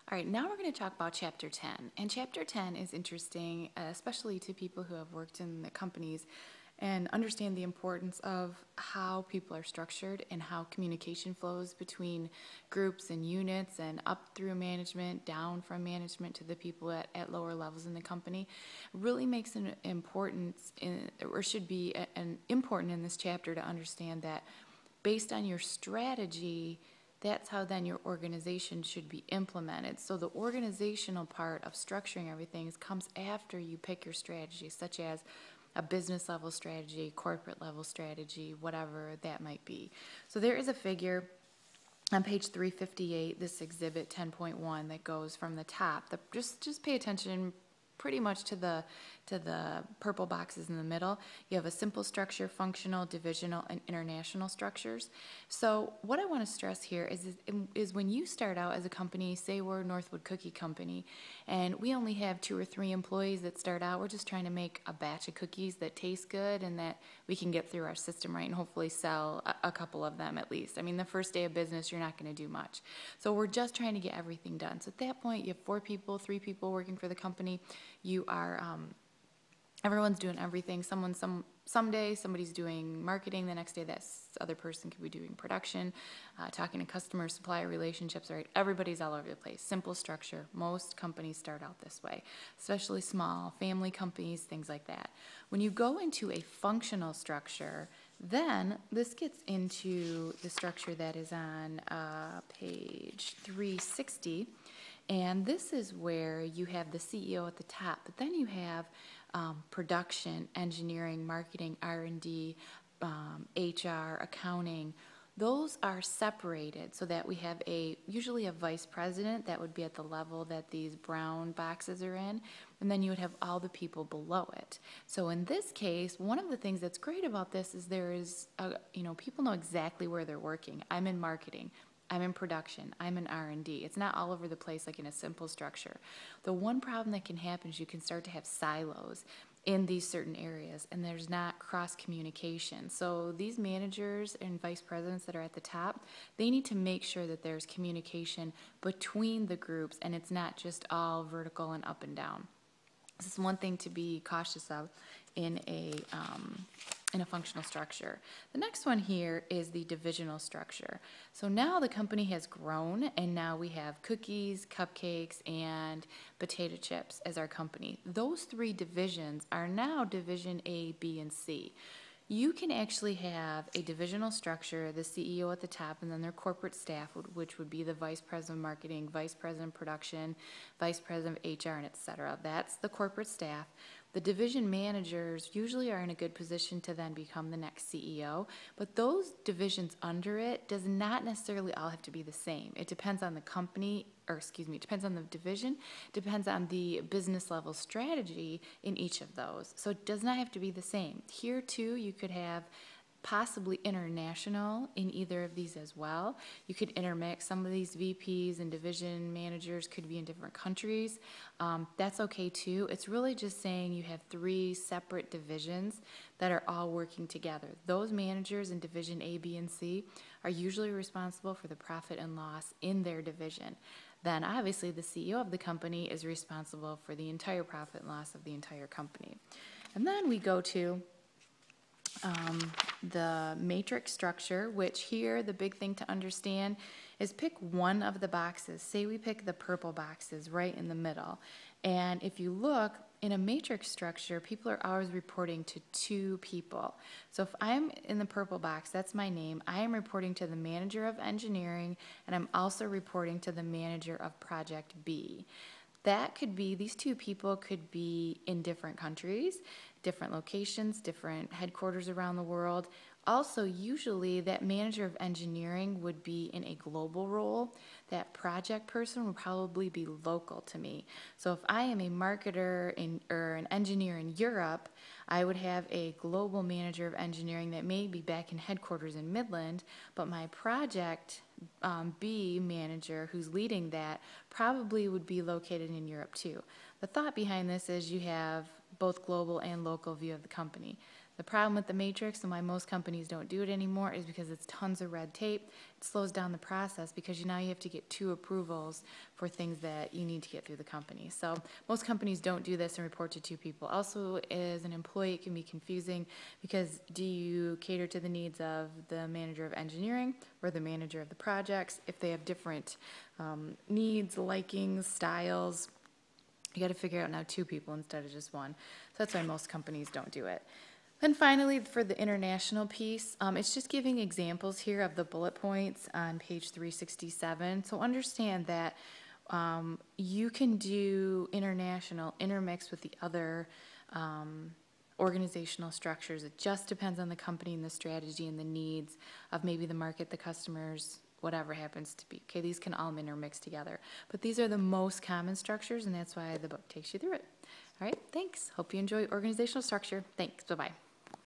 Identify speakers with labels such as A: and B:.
A: All right, now we're going to talk about Chapter 10. And Chapter 10 is interesting, especially to people who have worked in the companies and understand the importance of how people are structured and how communication flows between groups and units and up through management, down from management to the people at lower levels in the company. Really makes an importance in, or should be an important in this chapter to understand that based on your strategy, that's how then your organization should be implemented. So the organizational part of structuring everything comes after you pick your strategy, such as a business level strategy, corporate level strategy, whatever that might be. So there is a figure on page 358, this exhibit 10.1, that goes from the top. Just pay attention pretty much to the purple boxes in the middle. You have a simple structure, functional, divisional, and international structures. So what I want to stress here is when you start out as a company, say we're Northwood Cookie Company, and we only have 2 or 3 employees that start out. We're just trying to make a batch of cookies that taste good and that we can get through our system right and hopefully sell a couple of them at least. I mean, the first day of business, you're not going to do much. So we're just trying to get everything done. So at that point, you have 4 people, 3 people working for the company. You are everyone's doing everything. Someday somebody's doing marketing. The next day that other person could be doing production, talking to customer supplier relationships. Right, everybody's all over the place. Simple structure. Most companies start out this way, especially small family companies, things like that. When you go into a functional structure, then this gets into the structure that is on page 360. And this is where you have the CEO at the top, but then you have production, engineering, marketing, R&D, HR, accounting. Those are separated so that we have usually a vice president that would be at the level that these brown boxes are in, and then you would have all the people below it. So in this case, one of the things that's great about this is people know exactly where they're working. I'm in marketing. I'm in production, I'm in R&D. It's not all over the place like in a simple structure. The one problem that can happen is you can start to have silos in these certain areas, and there's not cross-communication. So these managers and vice presidents that are at the top, they need to make sure that there's communication between the groups, and it's not just all vertical and up and down. This is one thing to be cautious of in a functional structure. The next one here is the divisional structure. So now the company has grown, and now we have cookies, cupcakes, and potato chips as our company. Those 3 divisions are now division A, B, and C. You can actually have a divisional structure, the CEO at the top, and then their corporate staff, which would be the vice president of marketing, vice president of production, vice president of HR, and etc. That's the corporate staff. The division managers usually are in a good position to then become the next CEO, but those divisions under it does not necessarily all have to be the same. It depends on the company, it depends on the division, depends on the business level strategy in each of those. So it does not have to be the same. Here too, you could have possibly international in either of these as well. You could intermix. Some of these VPs and division managers could be in different countries. That's okay too. It's really just saying you have 3 separate divisions that are all working together. Those managers in division A, B, and C are usually responsible for the profit and loss in their division. Then obviously the CEO of the company is responsible for the entire profit and loss of the entire company. And then we go to the matrix structure, which here the big thing to understand is pick one of the boxes. Say we pick the purple boxes right in the middle. And if you look, in a matrix structure, people are always reporting to 2 people. So if I'm in the purple box, that's my name, I am reporting to the manager of engineering, and I'm also reporting to the manager of project B. That could be, these 2 people could be in different countries, different locations, different headquarters around the world. Also, usually that manager of engineering would be in a global role. That project person would probably be local to me. So if I am a marketer or an engineer in Europe, I would have a global manager of engineering that may be back in headquarters in Midland, but my project B manager who's leading that probably would be located in Europe too. The thought behind this is you have both global and local view of the company. The problem with the matrix and why most companies don't do it anymore is because it's tons of red tape. It slows down the process because now you have to get 2 approvals for things that you need to get through the company. So most companies don't do this and report to 2 people. Also, as an employee, it can be confusing because do you cater to the needs of the manager of engineering or the manager of the projects? If they have different needs, likings, styles, you got to figure out now 2 people instead of just 1. So that's why most companies don't do it. Then finally, for the international piece, it's just giving examples here of the bullet points on page 367. So understand that you can do international intermixed with the other organizational structures. It just depends on the company and the strategy and the needs of maybe the market, the customers, whatever happens to be. Okay, these can all intermix together. But these are the most common structures, and that's why the book takes you through it. All right, thanks. Hope you enjoy organizational structure. Thanks. Bye-bye.